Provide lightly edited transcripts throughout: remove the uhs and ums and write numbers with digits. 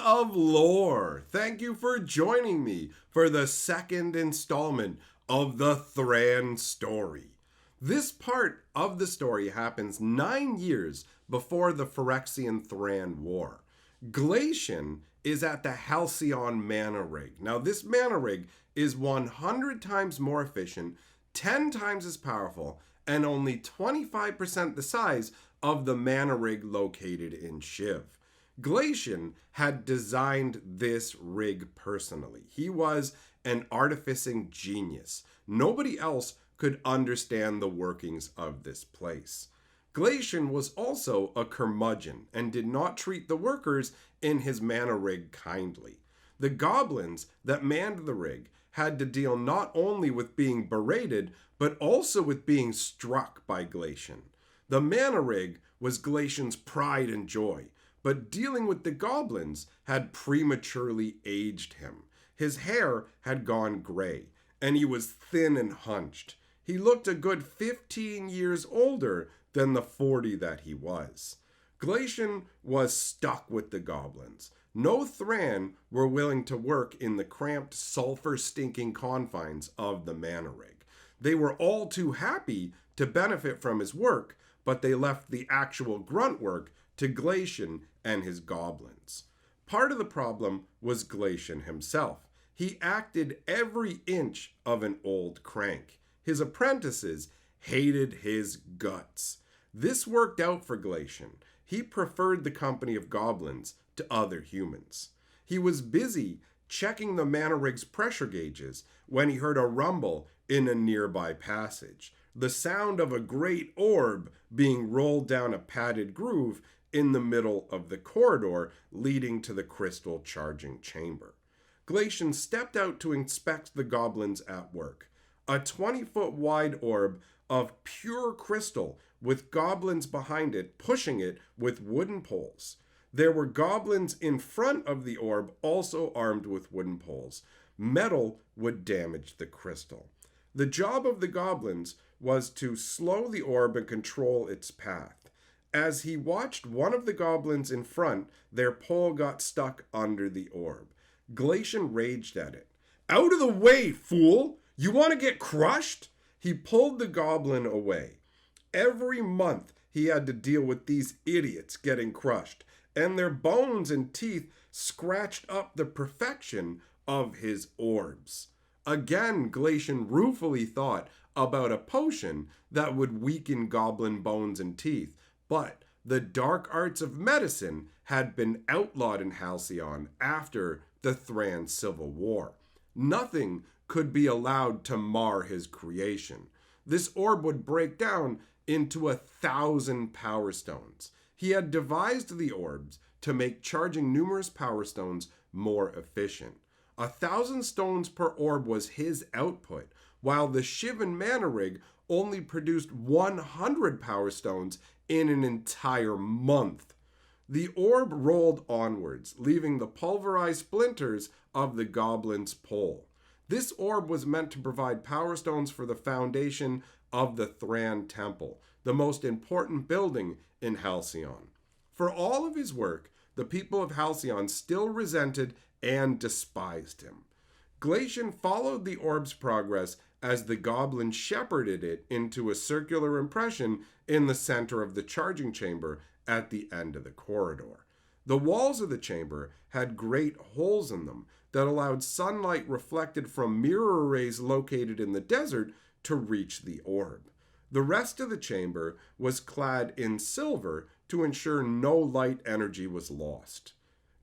of lore, thank you for joining me for the second installment of the Thran story. This part of the story happens 9 years before the Phyrexian Thran War. Glacian is at the Halcyon Mana Rig. Now this Mana Rig is 100 times more efficient, 10 times as powerful, and only 25% the size of the Mana Rig located in Shiv. Glacian had designed this rig personally. He was an artificing genius. Nobody else could understand the workings of this place. Glacian was also a curmudgeon and did not treat the workers in his mana rig kindly. The goblins that manned the rig had to deal not only with being berated, but also with being struck by Glacian. The mana rig was Glacian's pride and joy, but dealing with the goblins had prematurely aged him. His hair had gone gray, and he was thin and hunched. He looked a good 15 years older than the 40 that he was. Glacian was stuck with the goblins. No Thran were willing to work in the cramped, sulfur-stinking confines of the mana rig. They were all too happy to benefit from his work, but they left the actual grunt work to Glacian and his goblins. Part of the problem was Glacian himself. He acted every inch of an old crank. His apprentices hated his guts. This worked out for Glacian. He preferred the company of goblins to other humans. He was busy checking the mana rig's pressure gauges when he heard a rumble in a nearby passage. The sound of a great orb being rolled down a padded groove in the middle of the corridor leading to the crystal charging chamber. Glacian stepped out to inspect the goblins at work. A 20-foot wide orb of pure crystal with goblins behind it pushing it with wooden poles. There were goblins in front of the orb also armed with wooden poles. Metal would damage the crystal. The job of the goblins was to slow the orb and control its path. As he watched one of the goblins in front, their pole got stuck under the orb. Glacian raged at it. "Out of the way, fool! You want to get crushed?" He pulled the goblin away. Every month he had to deal with these idiots getting crushed, and their bones and teeth scratched up the perfection of his orbs. Again, Glacian ruefully thought about a potion that would weaken goblin bones and teeth, but the dark arts of medicine had been outlawed in Halcyon after the Thran Civil War. Nothing could be allowed to mar his creation. This orb would break down into 1,000 power stones. He had devised the orbs to make charging numerous power stones more efficient. 1,000 stones per orb was his output, while the Shivan Mana Rig only produced 100 power stones in an entire month. The orb rolled onwards, leaving the pulverized splinters of the goblin's pole. This orb was meant to provide power stones for the foundation of the Thran Temple, the most important building in Halcyon. For all of his work, the people of Halcyon still resented and despised him. Glacian followed the orb's progress as the goblin shepherded it into a circular impression in the center of the charging chamber at the end of the corridor. The walls of the chamber had great holes in them that allowed sunlight reflected from mirror arrays located in the desert to reach the orb. The rest of the chamber was clad in silver to ensure no light energy was lost.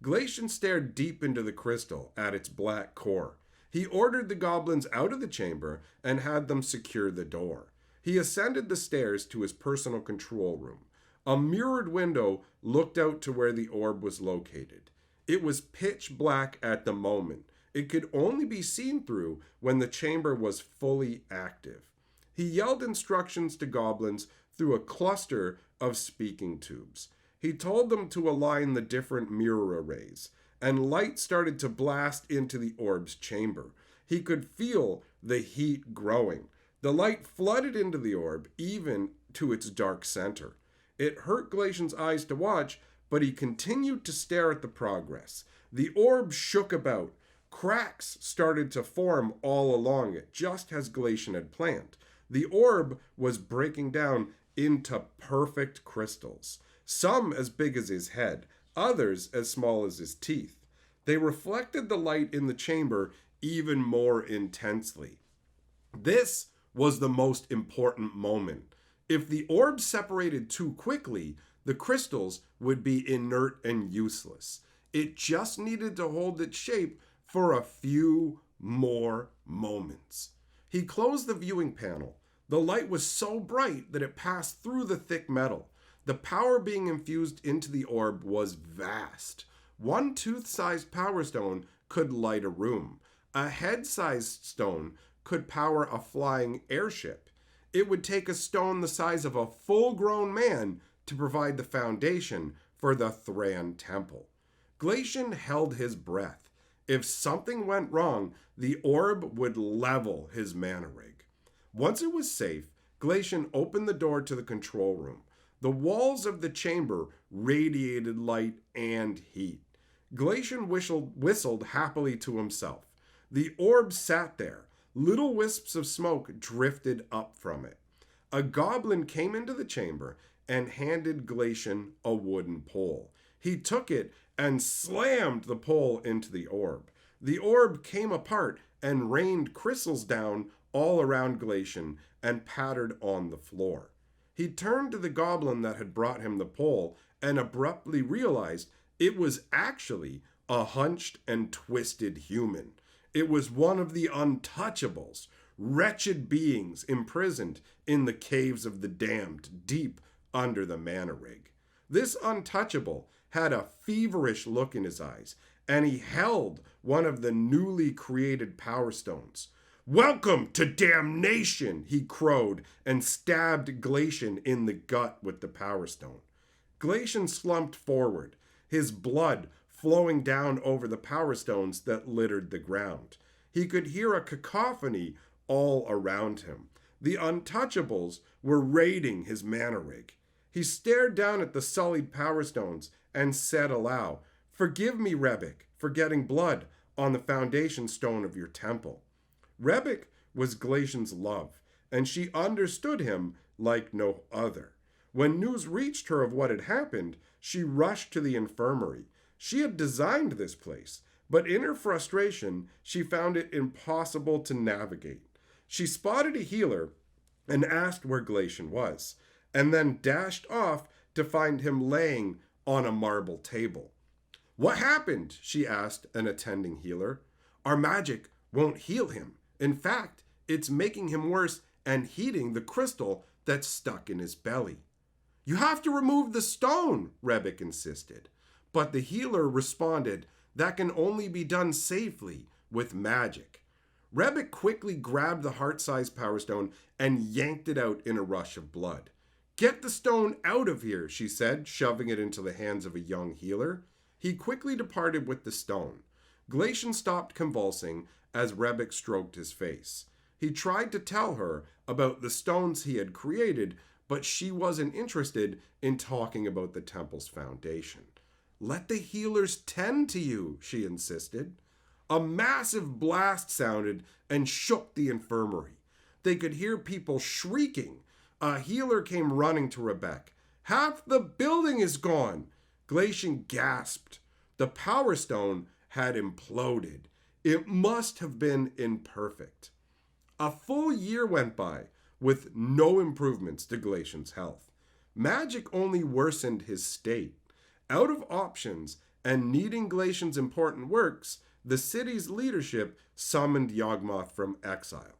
Glacian stared deep into the crystal at its black core. He ordered the goblins out of the chamber and had them secure the door. He ascended the stairs to his personal control room. A mirrored window looked out to where the orb was located. It was pitch black at the moment. It could only be seen through when the chamber was fully active. He yelled instructions to goblins through a cluster of speaking tubes. He told them to align the different mirror arrays, and light started to blast into the orb's chamber. He could feel the heat growing. The light flooded into the orb, even to its dark center. It hurt Glacian's eyes to watch, but he continued to stare at the progress. The orb shook about. Cracks started to form all along it, just as Glacian had planned. The orb was breaking down into perfect crystals, some as big as his head, others as small as his teeth. They reflected the light in the chamber even more intensely. This was the most important moment. If the orb separated too quickly, the crystals would be inert and useless. It just needed to hold its shape for a few more moments. He closed the viewing panel. The light was so bright that it passed through the thick metal. The power being infused into the orb was vast. One tooth-sized power stone could light a room. A head-sized stone could power a flying airship. It would take a stone the size of a full-grown man to provide the foundation for the Thran temple. Glacian held his breath. If something went wrong, the orb would level his mana rig. Once it was safe, Glacian opened the door to the control room. The walls of the chamber radiated light and heat. Glacian whistled happily to himself. The orb sat there. Little wisps of smoke drifted up from it. A goblin came into the chamber and handed Glacian a wooden pole. He took it and slammed the pole into the orb. The orb came apart and rained crystals down all around Glacian and pattered on the floor. He turned to the goblin that had brought him the pole and abruptly realized it was actually a hunched and twisted human. It was one of the untouchables, wretched beings imprisoned in the caves of the damned deep under the mana rig. This untouchable had a feverish look in his eyes, and he held one of the newly created power stones. "Welcome to damnation," he crowed and stabbed Glacian in the gut with the power stone. Glacian slumped forward, his blood flowing down over the power stones that littered the ground. He could hear a cacophony all around him. The untouchables were raiding his mana rig. He stared down at the sullied power stones and said aloud, "Forgive me, Rebic, for getting blood on the foundation stone of your temple." Rebic was Glacian's love, and she understood him like no other. When news reached her of what had happened, she rushed to the infirmary. She had designed this place, but in her frustration, she found it impossible to navigate. She spotted a healer and asked where Glacian was, and then dashed off to find him laying on a marble table. "What happened?" she asked an attending healer. "Our magic won't heal him. In fact, it's making him worse and heating the crystal that's stuck in his belly." "You have to remove the stone," Rebic insisted. But the healer responded, "That can only be done safely with magic." Rebic quickly grabbed the heart-sized power stone and yanked it out in a rush of blood. "Get the stone out of here," she said, shoving it into the hands of a young healer. He quickly departed with the stone. Glacian stopped convulsing as Rebic stroked his face. He tried to tell her about the stones he had created, but she wasn't interested in talking about the temple's foundation. "Let the healers tend to you," she insisted. A massive blast sounded and shook the infirmary. They could hear people shrieking. A healer came running to Rebec. "Half the building is gone!" Glacian gasped. The power stone had imploded. It must have been imperfect. A full year went by with no improvements to Glacian's health. Magic only worsened his state. Out of options and needing Glacian's important works, the city's leadership summoned Yawgmoth from exile.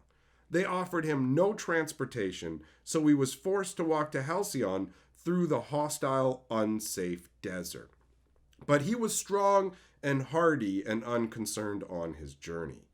They offered him no transportation, so he was forced to walk to Halcyon through the hostile, unsafe desert. But he was strong and hardy and unconcerned on his journey.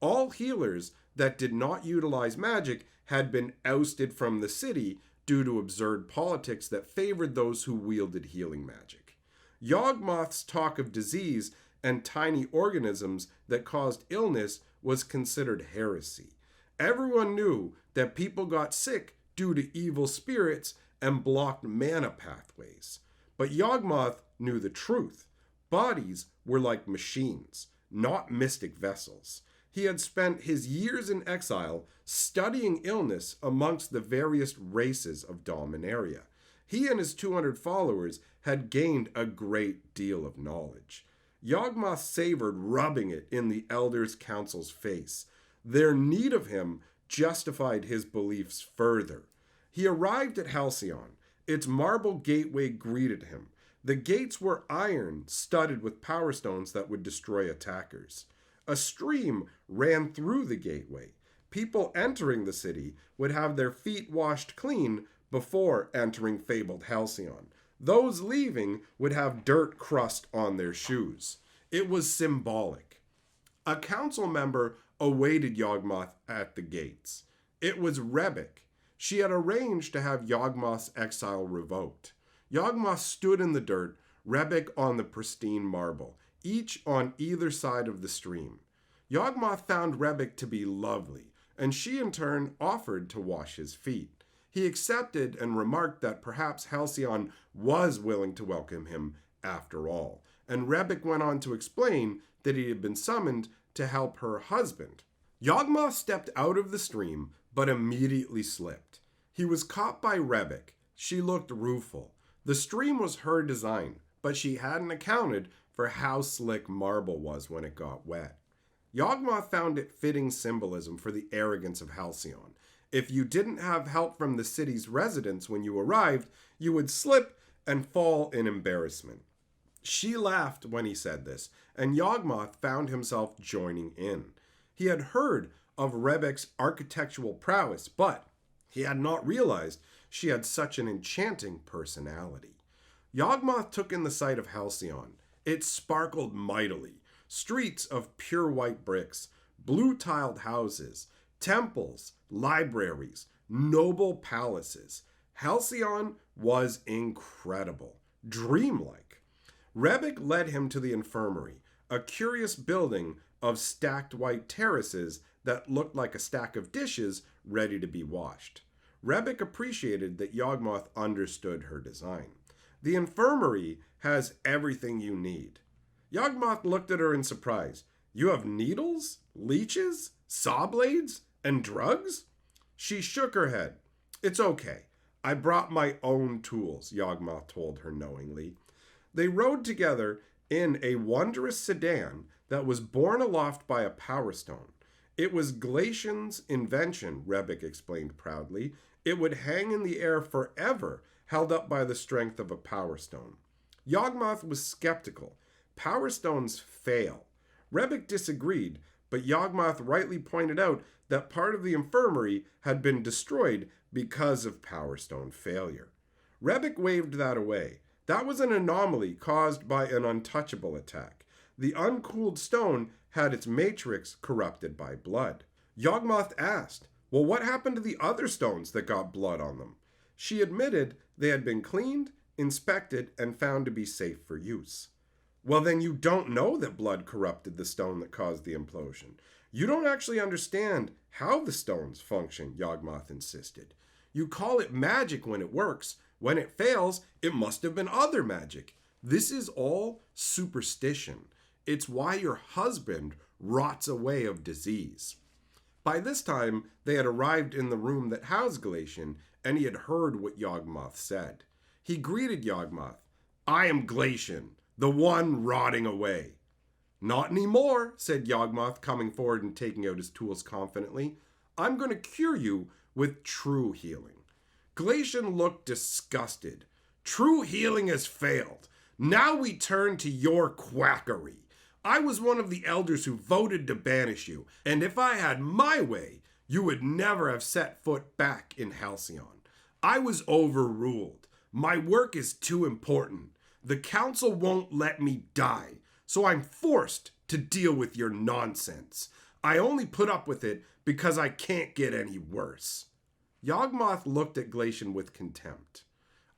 All healers that did not utilize magic had been ousted from the city due to absurd politics that favored those who wielded healing magic. Yawgmoth's talk of disease and tiny organisms that caused illness was considered heresy. Everyone knew that people got sick due to evil spirits and blocked mana pathways. But Yawgmoth knew the truth. Bodies were like machines, not mystic vessels. He had spent his years in exile studying illness amongst the various races of Dominaria. He and his 200 followers had gained a great deal of knowledge. Yawgmoth savored rubbing it in the Elders' Council's face. Their need of him justified his beliefs further. He arrived at Halcyon. Its marble gateway greeted him. The gates were iron, studded with power stones that would destroy attackers. A stream ran through the gateway. People entering the city would have their feet washed clean before entering fabled Halcyon. Those leaving would have dirt crust on their shoes. It was symbolic. A council member awaited Yawgmoth at the gates. It was Rebek. She had arranged to have Yawgmoth's exile revoked. Yawgmoth stood in the dirt, Rebek on the pristine marble, each on either side of the stream. Yawgmoth found Rebek to be lovely, and she in turn offered to wash his feet. He accepted and remarked that perhaps Halcyon was willing to welcome him after all, and Rebek went on to explain that he had been summoned to help her husband. Yawgmoth stepped out of the stream, but immediately slipped. He was caught by Rebek. She looked rueful. The stream was her design, but she hadn't accounted for how slick marble was when it got wet. Yawgmoth found it fitting symbolism for the arrogance of Halcyon. If you didn't have help from the city's residents when you arrived, you would slip and fall in embarrassment. She laughed when he said this, and Yawgmoth found himself joining in. He had heard of Rebek's architectural prowess, but he had not realized she had such an enchanting personality. Yawgmoth took in the sight of Halcyon. It sparkled mightily. Streets of pure white bricks, blue-tiled houses, temples, libraries, noble palaces. Halcyon was incredible, dreamlike. Rebek led him to the infirmary, a curious building of stacked white terraces that looked like a stack of dishes ready to be washed. Rebek appreciated that Yawgmoth understood her design. The infirmary has everything you need. Yawgmoth looked at her in surprise. You have needles, leeches, saw blades, and drugs? She shook her head. It's okay. I brought my own tools, Yawgmoth told her knowingly. They rode together in a wondrous sedan that was borne aloft by a power stone. It was Glacian's invention, Rebek explained proudly. It would hang in the air forever, held up by the strength of a power stone. Yawgmoth was skeptical. Power stones fail. Rebek disagreed, but Yawgmoth rightly pointed out that part of the infirmary had been destroyed because of power stone failure. Rebek waved that away. That was an anomaly caused by an untouchable attack. The uncooled stone had its matrix corrupted by blood. Yawgmoth asked, well, what happened to the other stones that got blood on them? She admitted they had been cleaned, inspected, and found to be safe for use. Well, then you don't know that blood corrupted the stone that caused the implosion. You don't actually understand how the stones function, Yawgmoth insisted. You call it magic when it works. When it fails, it must have been other magic. This is all superstition. It's why your husband rots away of disease. By this time, they had arrived in the room that housed Glacian, and he had heard what Yawgmoth said. He greeted Yawgmoth. I am Glacian, the one rotting away. Not anymore, said Yawgmoth, coming forward and taking out his tools confidently. I'm going to cure you with true healing. Glacian looked disgusted. True healing has failed. Now we turn to your quackery. I was one of the elders who voted to banish you, and if I had my way, you would never have set foot back in Halcyon. I was overruled. My work is too important. The council won't let me die, so I'm forced to deal with your nonsense. I only put up with it because I can't get any worse. Yawgmoth looked at Glacian with contempt.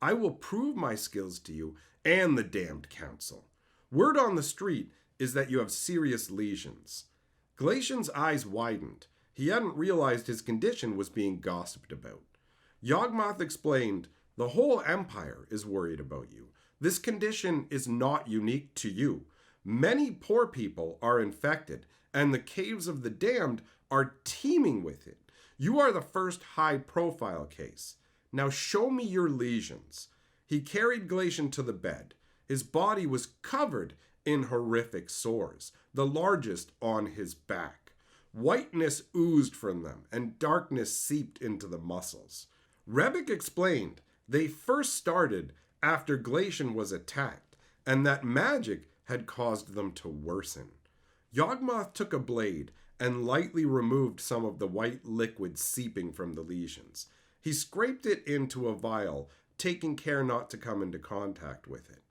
I will prove my skills to you and the damned council. Word on the street is that you have serious lesions. Glacian's eyes widened. He hadn't realized his condition was being gossiped about. Yawgmoth explained, the whole empire is worried about you. This condition is not unique to you. Many poor people are infected, and the caves of the damned are teeming with it. You are the first high-profile case. Now show me your lesions. He carried Glacian to the bed. His body was covered in horrific sores, the largest on his back. Whiteness oozed from them, and darkness seeped into the muscles. Rebic explained they first started after Glacian was attacked, and that magic had caused them to worsen. Yawgmoth took a blade and lightly removed some of the white liquid seeping from the lesions. He scraped it into a vial, taking care not to come into contact with it.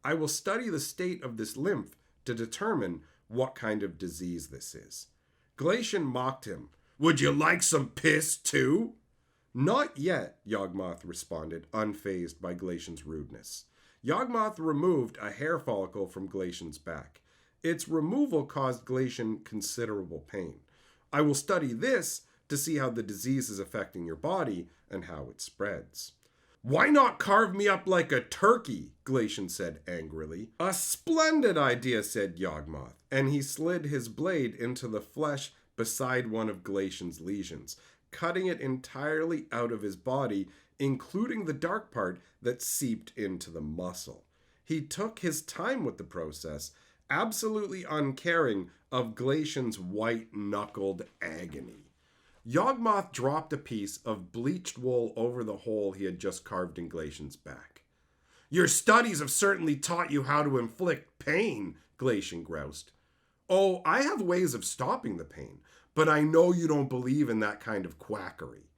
I will study the state of this lymph to determine what kind of disease this is. Glacian mocked him. Would you like some piss too? Not yet, Yawgmoth responded, unfazed by Glacian's rudeness. Yawgmoth removed a hair follicle from Glacian's back. Its removal caused Glacian considerable pain. I will study this to see how the disease is affecting your body and how it spreads. Why not carve me up like a turkey? Glacian said angrily. A splendid idea, said Yawgmoth, and he slid his blade into the flesh beside one of Glacian's lesions, cutting it entirely out of his body, including the dark part that seeped into the muscle. He took his time with the process, absolutely uncaring of Glacian's white-knuckled agony. Yawgmoth dropped a piece of bleached wool over the hole he had just carved in Glacian's back. Your studies have certainly taught you how to inflict pain, Glacian groused. Oh, I have ways of stopping the pain, but I know you don't believe in that kind of quackery.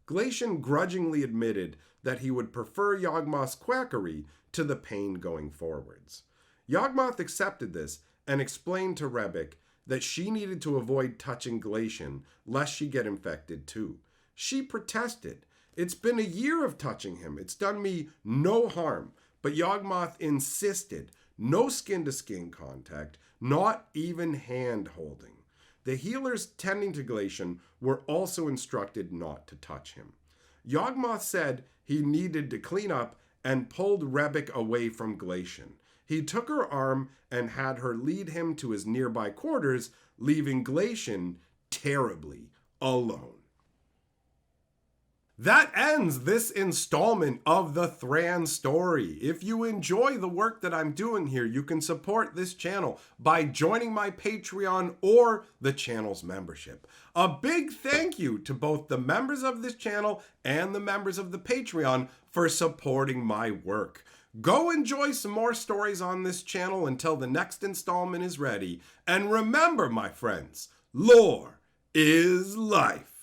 Glacian grudgingly admitted that he would prefer Yawgmoth's quackery to the pain going forwards. Yawgmoth accepted this and explained to Rebic that she needed to avoid touching Glacian lest she get infected too. She protested. It's been a year of touching him. It's done me no harm. But Yawgmoth insisted. No skin-to-skin contact, not even hand-holding. The healers tending to Glacian were also instructed not to touch him. Yawgmoth said he needed to clean up and pulled Rebic away from Glacian. He took her arm and had her lead him to his nearby quarters, leaving Glacian terribly alone. That ends this installment of the Thran story. If you enjoy the work that I'm doing here, you can support this channel by joining my Patreon or the channel's membership. A big thank you to both the members of this channel and the members of the Patreon for supporting my work. Go enjoy some more stories on this channel until the next installment is ready. And remember, my friends, lore is life.